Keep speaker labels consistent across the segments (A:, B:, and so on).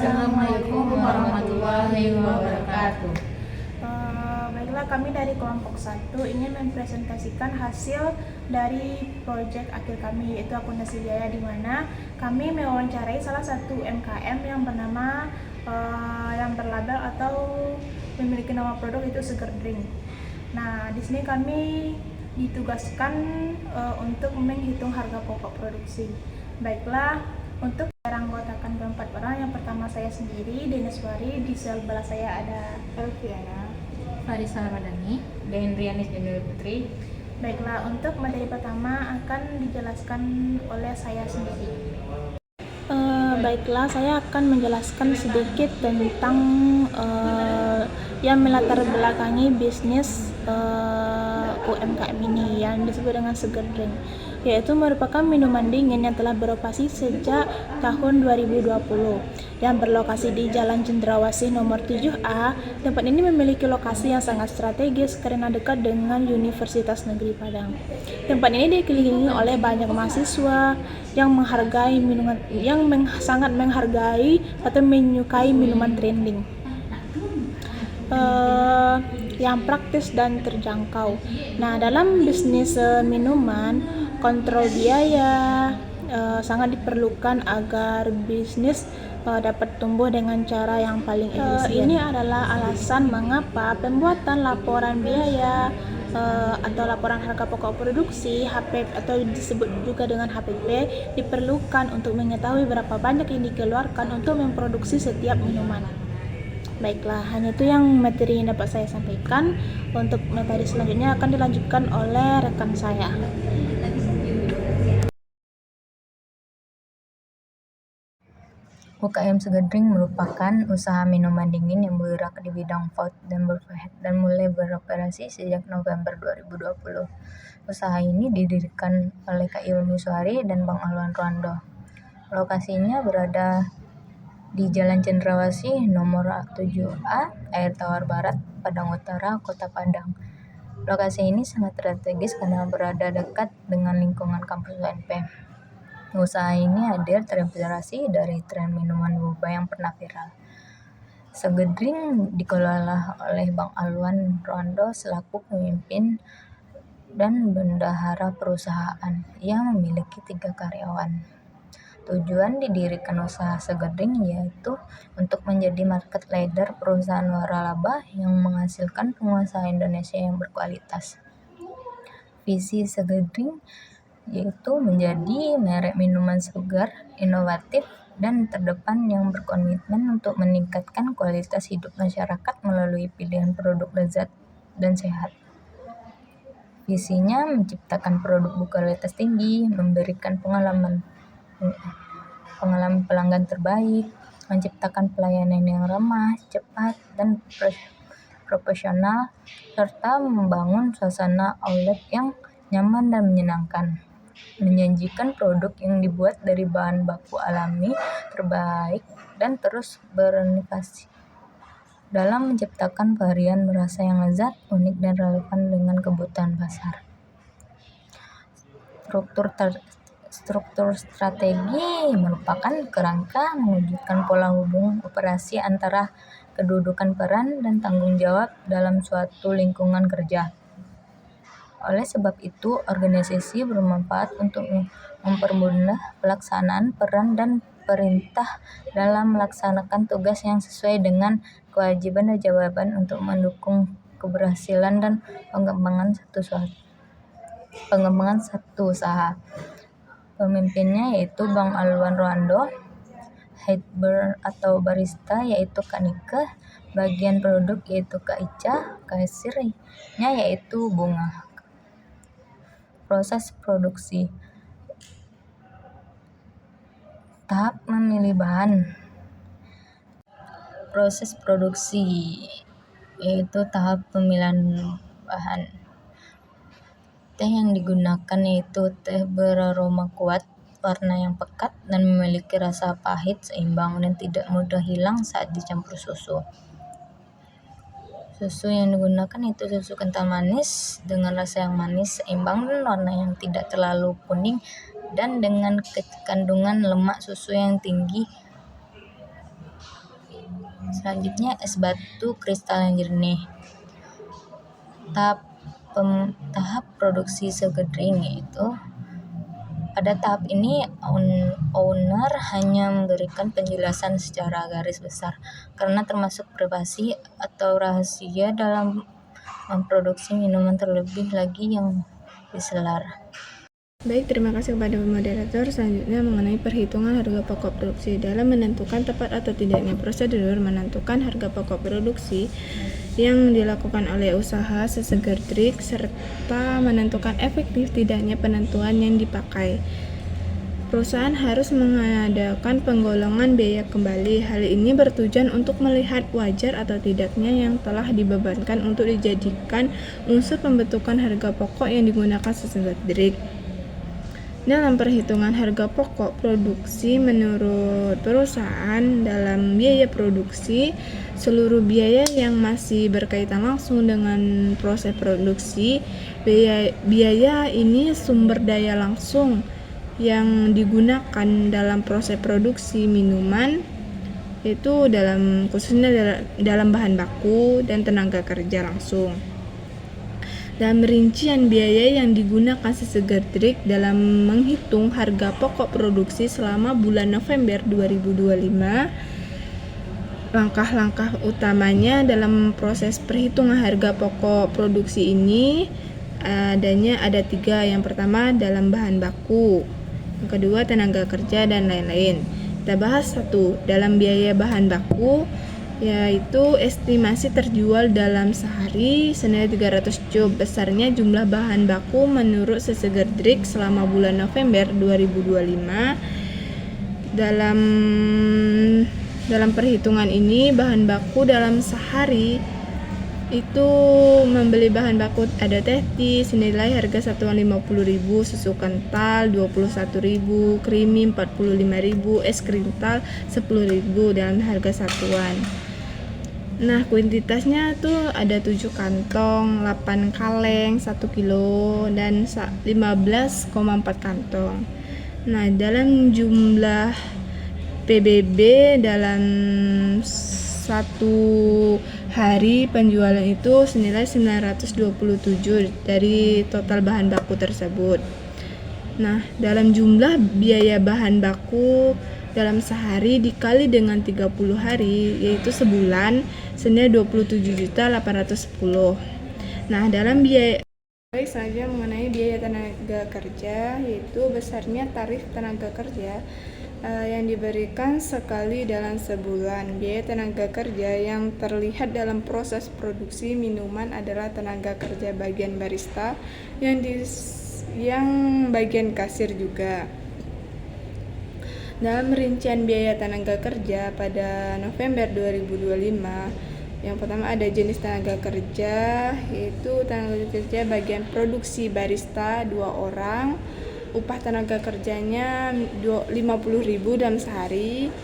A: Assalamualaikum warahmatullahi wabarakatuh.
B: Baiklah, kami dari kelompok 1 ingin mempresentasikan hasil dari proyek akhir kami, yaitu akuntansi biaya, di mana kami mewawancarai salah satu UMKM yang bernama yang berlabel atau memiliki nama produk itu Seger Drink. Nah, di sini kami ditugaskan untuk menghitung harga pokok produksi. Baiklah, untuk anggotakan keempat orang, yang pertama saya sendiri, Deniswari, di sebelah saya ada Elviana,
A: Farisa Ramadhani dan Rianis Jendela Putri.
B: Baiklah, untuk materi pertama akan dijelaskan oleh saya sendiri. Baiklah, saya akan menjelaskan sedikit tentang yang melatar belakangi bisnis UMKM ini yang disebut dengan Seger Drink, yaitu merupakan minuman dingin yang telah beroperasi sejak tahun 2020 yang berlokasi di Jalan Cendrawasih nomor 7A. Tempat ini memiliki lokasi yang sangat strategis karena dekat dengan Universitas Negeri Padang. Tempat ini dikelilingi oleh banyak mahasiswa yang menghargai minuman, sangat menghargai atau menyukai minuman trending yang praktis dan terjangkau. Nah, dalam bisnis minuman, kontrol biaya sangat diperlukan agar bisnis dapat tumbuh dengan cara yang paling efisien. Ini adalah alasan mengapa pembuatan laporan biaya atau laporan harga pokok produksi (HP) atau disebut juga dengan HPP diperlukan untuk mengetahui berapa banyak yang dikeluarkan untuk memproduksi setiap minuman. Baiklah, hanya itu yang materi yang dapat saya sampaikan. Untuk materi selanjutnya akan dilanjutkan oleh rekan saya.
C: UKM Seger Drink merupakan usaha minuman dingin yang bergerak di bidang food dan beverage dan mulai beroperasi sejak November 2020. Usaha ini didirikan oleh Kak Yunuswari dan Bang Alwan Roando. Lokasinya berada di Jalan Cendrawasih nomor 7A, Air Tawar Barat, Padang Utara, Kota Padang. Lokasi ini sangat strategis karena berada dekat dengan lingkungan kampus UNP. Usaha ini hadir terinspirasi dari tren minuman boba yang pernah viral. Seger Drink dikelola oleh Bang Alwan Roando selaku pemimpin dan bendahara perusahaan. Ia memiliki 3 karyawan. Tujuan didirikan usaha Seger Drink yaitu untuk menjadi market leader perusahaan waralaba yang menghasilkan pengusaha Indonesia yang berkualitas. Visi Seger Drink yaitu menjadi merek minuman segar, inovatif, dan terdepan yang berkomitmen untuk meningkatkan kualitas hidup masyarakat melalui pilihan produk lezat dan sehat. Visinya menciptakan produk berkualitas tinggi, memberikan pengalaman pelanggan terbaik, menciptakan pelayanan yang ramah, cepat, dan profesional, serta membangun suasana outlet yang nyaman dan menyenangkan. Menjanjikan produk yang dibuat dari bahan baku alami terbaik dan terus berinovasi dalam menciptakan varian rasa yang lezat, unik, dan relevan dengan kebutuhan pasar. Struktur strategi merupakan kerangka mewujudkan pola hubung operasi antara kedudukan peran dan tanggung jawab dalam suatu lingkungan kerja. Oleh sebab itu, organisasi bermanfaat untuk mempermudah pelaksanaan peran dan perintah dalam melaksanakan tugas yang sesuai dengan kewajiban dan jawaban untuk mendukung keberhasilan dan pengembangan satu usaha. Pemimpinnya yaitu Bang Alwan Roando, head bar atau barista yaitu Kak Nike, bagian produk yaitu Kak Ica, kasirnya yaitu Bunga. Proses produksi. Tahap memilih bahan. Proses produksi yaitu tahap pemilihan bahan. Teh yang digunakan yaitu teh beraroma kuat, warna yang pekat, dan memiliki rasa pahit seimbang dan tidak mudah hilang saat dicampur susu. Susu yang digunakan yaitu susu kental manis dengan rasa yang manis seimbang dan warna yang tidak terlalu kuning dan dengan kandungan lemak susu yang tinggi Selanjutnya es batu kristal yang jernih. Tahap produksi sugar drink yaitu pada tahap ini owner hanya memberikan penjelasan secara garis besar karena termasuk privasi atau rahasia dalam memproduksi minuman, terlebih lagi yang diselar.
B: Baik, terima kasih kepada moderator. Selanjutnya mengenai perhitungan harga pokok produksi. Dalam menentukan tepat atau tidaknya prosedur menentukan harga pokok produksi yang dilakukan oleh usaha sesugar drink serta menentukan efektif tidaknya penentuan yang dipakai. Perusahaan harus mengadakan penggolongan biaya kembali. Hal ini bertujuan untuk melihat wajar atau tidaknya yang telah dibebankan untuk dijadikan unsur pembentukan harga pokok yang digunakan sesugar drink. Dalam perhitungan harga pokok produksi menurut perusahaan, dalam biaya produksi, seluruh biaya yang masih berkaitan langsung dengan proses produksi, biaya ini sumber daya langsung yang digunakan dalam proses produksi minuman, yaitu khususnya dalam bahan baku dan tenaga kerja langsung. Dalam rincian biaya yang digunakan sesugar drink dalam menghitung harga pokok produksi selama bulan November 2025, langkah-langkah utamanya dalam proses perhitungan harga pokok produksi ini ada 3. Yang pertama dalam bahan baku, yang kedua tenaga kerja, dan lain-lain. Kita bahas 1. Dalam biaya bahan baku, yaitu estimasi terjual dalam sehari senilai 300 cup. Besarnya jumlah bahan baku menurut sesugar drink selama bulan November 2025. Dalam perhitungan ini, bahan baku dalam sehari itu membeli bahan baku ada teh tea senilai harga satuan 50.000, susu kental 21.000, creamy 45.000, es krimtal 10.000 dalam harga satuan. Nah, kuantitasnya tuh ada 7 kantong, 8 kaleng, 1 kilo, dan 15,4 kantong. Nah, dalam jumlah PBB dalam satu hari penjualan itu senilai 927 dari total bahan baku tersebut. Nah, dalam jumlah biaya bahan baku dalam sehari dikali dengan 30 hari, yaitu sebulan, senilai 27.810. Nah, dalam biaya selanjutnya mengenai biaya tenaga kerja, yaitu besarnya tarif tenaga kerja yang diberikan sekali dalam sebulan. Biaya tenaga kerja yang terlihat dalam proses produksi minuman adalah tenaga kerja bagian barista yang bagian kasir juga. Dalam rincian biaya tenaga kerja pada November 2025, yang pertama ada jenis tenaga kerja, yaitu tenaga kerja bagian produksi barista 2 orang. Upah tenaga kerjanya 50.000 dalam sehari.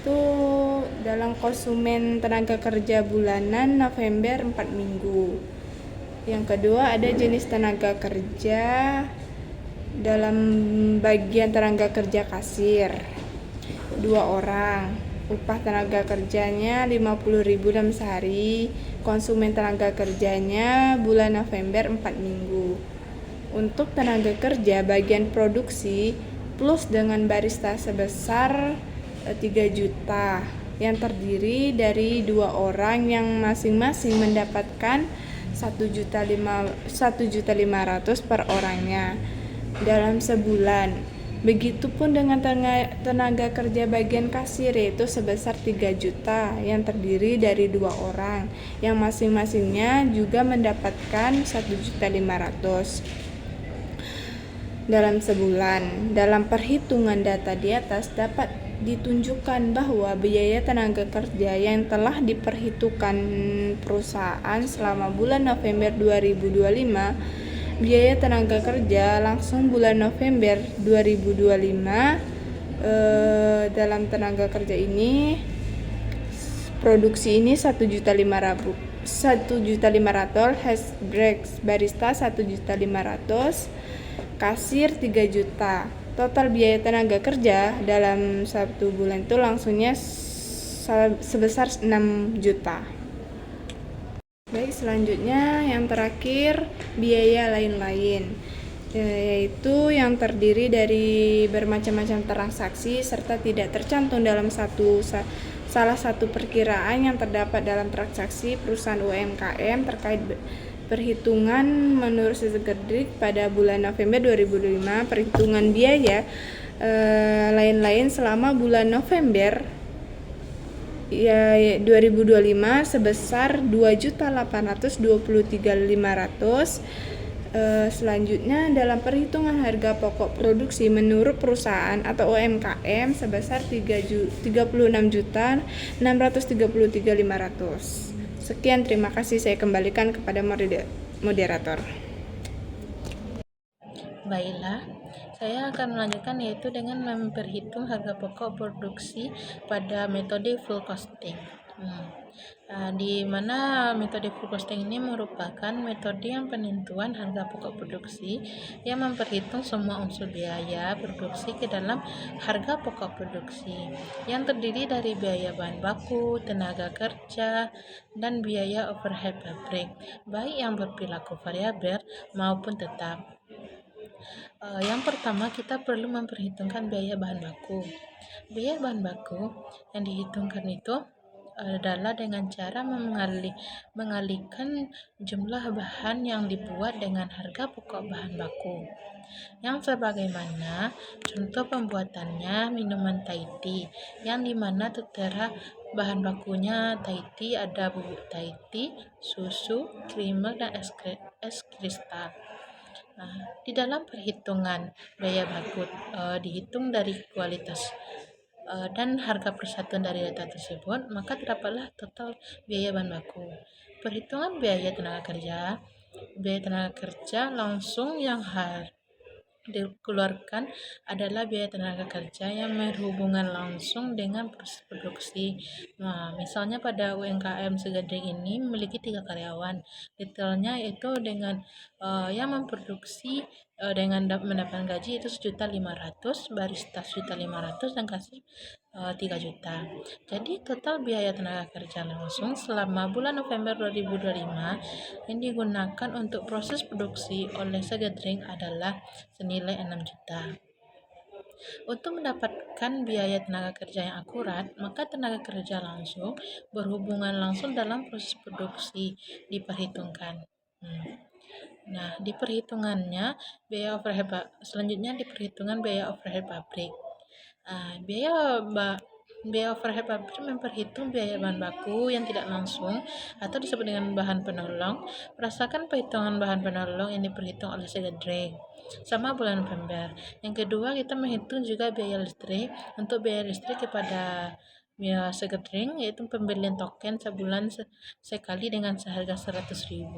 B: Itu dalam konsumen tenaga kerja bulanan November 4 minggu. Yang kedua ada jenis tenaga kerja dalam bagian tenaga kerja kasir 2 orang. Upah tenaga kerjanya 50.000 dalam sehari. Konsumen tenaga kerjanya bulan November 4 minggu. Untuk tenaga kerja bagian produksi plus dengan barista sebesar 3 juta yang terdiri dari 2 orang yang masing-masing mendapatkan 1.500.000 per orangnya dalam sebulan. Begitupun dengan tenaga kerja bagian kasir, yaitu sebesar 3 juta yang terdiri dari 2 orang yang masing-masingnya juga mendapatkan 1.500.000 dalam sebulan. Dalam perhitungan data di atas dapat ditunjukkan bahwa biaya tenaga kerja yang telah diperhitungkan perusahaan selama bulan November 2025, biaya tenaga kerja langsung bulan November 2025 dalam tenaga kerja ini produksi ini 1.500.000, hash breaks barista 1.500.000, kasir 3 juta. Total biaya tenaga kerja dalam 1 bulan itu langsungnya sebesar 6 juta. Baik, selanjutnya yang terakhir biaya lain-lain, yaitu yang terdiri dari bermacam-macam transaksi serta tidak tercantum dalam salah satu perkiraan yang terdapat dalam transaksi perusahaan UMKM terkait perhitungan menurut Segerdik pada bulan November 2005. Perhitungan biaya lain-lain selama bulan November 2025 sebesar 2.823.500. Selanjutnya dalam perhitungan harga pokok produksi menurut perusahaan atau UMKM sebesar 36.633.500. Sekian, terima kasih, saya kembalikan kepada moderator.
D: Baiklah, saya akan melanjutkan yaitu dengan memperhitung harga pokok produksi pada metode full costing. Di mana metode full costing ini merupakan metode yang penentuan harga pokok produksi yang memperhitung semua unsur biaya produksi ke dalam harga pokok produksi yang terdiri dari biaya bahan baku, tenaga kerja, dan biaya overhead pabrik, baik yang berperilaku variabel maupun tetap. Yang pertama, kita perlu memperhitungkan biaya bahan baku. Biaya bahan baku yang dihitungkan itu adalah dengan cara mengalihkan jumlah bahan yang dibuat dengan harga pokok bahan baku. Yang sebagaimana contoh pembuatannya minuman Thai tea, yang dimana tertera bahan bakunya Thai tea, ada bubuk Thai tea, susu, creamer, dan es kristal. Di dalam perhitungan biaya baku dihitung dari kualitas dan harga persatuan dari data tersebut, maka terdapatlah total biaya bahan baku. Perhitungan biaya tenaga kerja langsung yang harus dikeluarkan adalah biaya tenaga kerja yang berhubungan langsung dengan proses produksi. Misalnya pada UMKM Segerdik ini memiliki 3 karyawan. Detailnya itu dengan yang memproduksi dengan mendapatkan gaji itu 1.500.000, barista 1.500.000, dan kasir 3 juta. Jadi total biaya tenaga kerja langsung selama bulan November 2025 yang digunakan untuk proses produksi oleh Segerdik adalah senilai 6 juta. Untuk mendapatkan biaya tenaga kerja yang akurat, maka tenaga kerja langsung berhubungan langsung dalam proses produksi diperhitungkan. Di perhitungannya selanjutnya di perhitungan biaya overhead pabrik. Biaya overhead pabrik memperhitung biaya bahan baku yang tidak langsung atau disebut dengan bahan penolong. Berdasarkan perhitungan bahan penolong yang diperhitung oleh Segerdik sama bulan November. Yang kedua, kita menghitung juga biaya listrik. Untuk biaya listrik kepada Segerdik yaitu pembelian token sebulan sekali dengan seharga 100.000,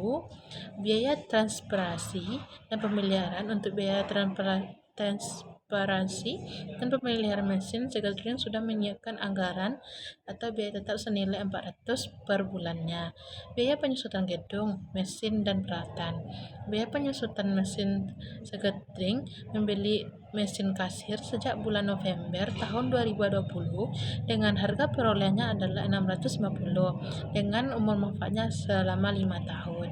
D: biaya transportasi dan pemeliharaan. Untuk biaya transparansi dan pemeliharaan mesin, Segerdik sudah menyiapkan anggaran atau biaya tetap senilai 400 per bulannya. Biaya penyusutan gedung, mesin, dan peralatan. Biaya penyusutan mesin, Segerdik membeli mesin kasir sejak bulan November tahun 2020 dengan harga perolehannya adalah 650 dengan umur manfaatnya selama 5 tahun.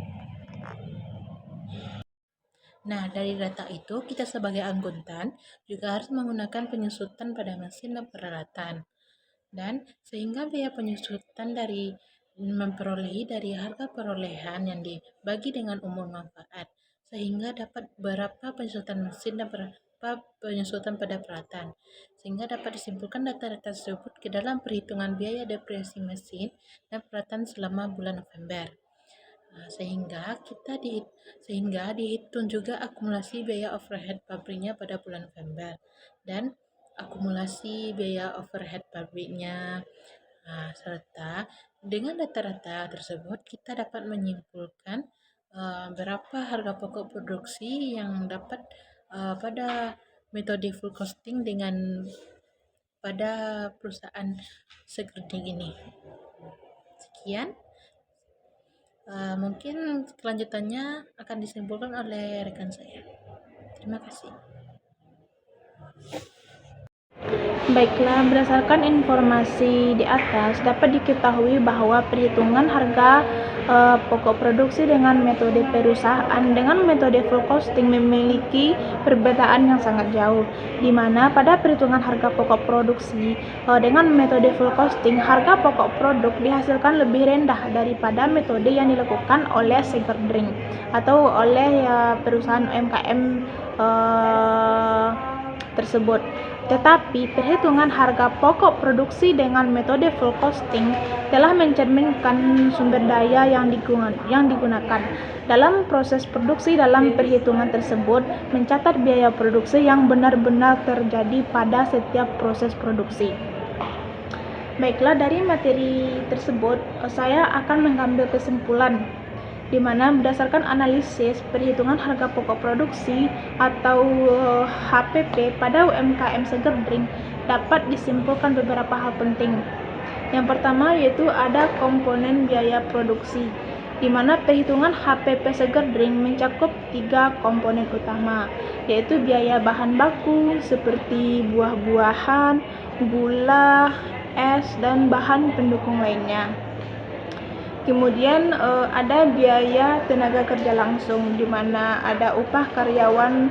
D: Dari data itu, kita sebagai akuntan juga harus menggunakan penyusutan pada mesin dan peralatan. Dan sehingga biaya penyusutan memperolehi dari harga perolehan yang dibagi dengan umur manfaat, sehingga dapat berapa penyusutan mesin dan berapa penyusutan pada peralatan, sehingga dapat disimpulkan data-data tersebut ke dalam perhitungan biaya depresiasi mesin dan peralatan selama bulan November. Sehingga dihitung juga akumulasi biaya overhead pabriknya pada bulan November dan akumulasi biaya overhead pabriknya. Serta dengan data-data tersebut kita dapat menyimpulkan berapa harga pokok produksi yang dapat pada metode full costing pada perusahaan Segerdik ini. Sekian. Mungkin kelanjutannya akan disimpulkan oleh rekan saya. Terima kasih.
B: Baiklah, berdasarkan informasi di atas, dapat diketahui bahwa perhitungan harga pokok produksi dengan metode perusahaan dengan metode full costing memiliki perbedaan yang sangat jauh, di mana pada perhitungan harga pokok produksi dengan metode full costing, harga pokok produk dihasilkan lebih rendah daripada metode yang dilakukan oleh Seger Drink atau oleh perusahaan UMKM tersebut. Tetapi perhitungan harga pokok produksi dengan metode full costing telah mencerminkan sumber daya yang digunakan dalam proses produksi. Dalam perhitungan tersebut mencatat biaya produksi yang benar-benar terjadi pada setiap proses produksi. Baiklah, dari materi tersebut saya akan mengambil kesimpulan di mana berdasarkan analisis perhitungan harga pokok produksi atau HPP pada UMKM Seger Drink dapat disimpulkan beberapa hal penting. Yang pertama yaitu ada komponen biaya produksi, di mana perhitungan HPP Seger Drink mencakup 3 komponen utama, yaitu biaya bahan baku seperti buah-buahan, gula, es, dan bahan pendukung lainnya. Kemudian ada biaya tenaga kerja langsung, di mana ada upah karyawan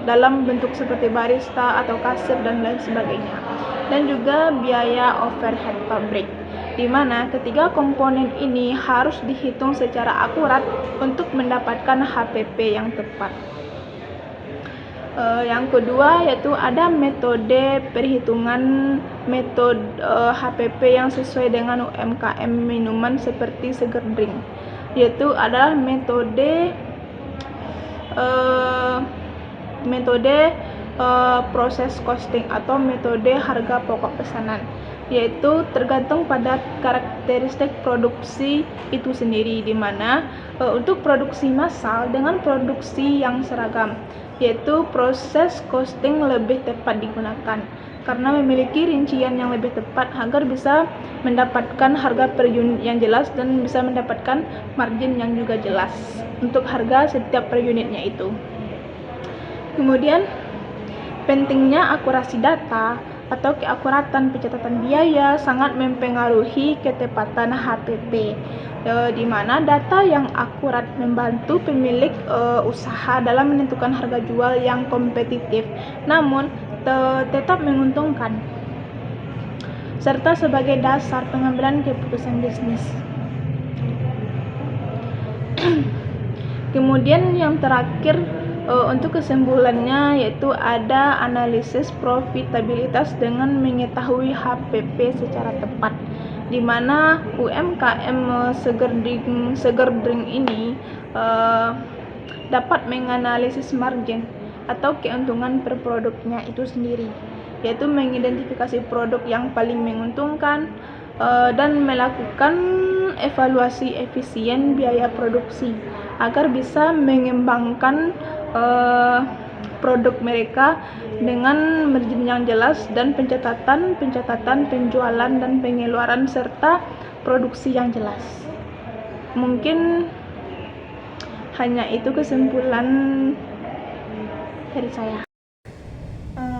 B: dalam bentuk seperti barista atau kasir dan lain sebagainya. Dan juga biaya overhead pabrik, di mana ketiga komponen ini harus dihitung secara akurat untuk mendapatkan HPP yang tepat. Yang kedua yaitu ada metode perhitungan HPP yang sesuai dengan UMKM minuman seperti Seger Drink, yaitu adalah metode proses costing atau metode harga pokok pesanan, yaitu tergantung pada karakteristik produksi itu sendiri, di mana untuk produksi massal dengan produksi yang seragam, yaitu proses costing lebih tepat digunakan karena memiliki rincian yang lebih tepat agar bisa mendapatkan harga per unit yang jelas dan bisa mendapatkan margin yang juga jelas untuk harga setiap per unitnya itu. Kemudian pentingnya akurasi data atau keakuratan pencatatan biaya sangat mempengaruhi ketepatan HPP, di mana data yang akurat membantu pemilik usaha dalam menentukan harga jual yang kompetitif namun tetap menguntungkan, serta sebagai dasar pengambilan keputusan bisnis. Kemudian yang terakhir untuk kesimpulannya yaitu ada analisis profitabilitas dengan mengetahui HPP secara tepat, di mana UMKM Seger Drink ini dapat menganalisis margin atau keuntungan per produknya itu sendiri, yaitu mengidentifikasi produk yang paling menguntungkan dan melakukan evaluasi efisien biaya produksi agar bisa mengembangkan produk mereka dengan margin yang jelas dan pencatatan penjualan dan pengeluaran serta produksi yang jelas. Mungkin hanya itu kesimpulan dari saya.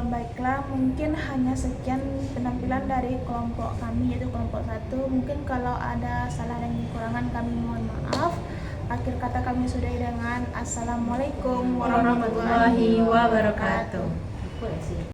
B: Baiklah, mungkin hanya sekian penampilan dari kelompok kami, yaitu kelompok 1. Mungkin kalau ada salah dan kekurangan kami mohon maaf. Akhir kata kami sudahi dengan Assalamualaikum warahmatullahi wabarakatuh.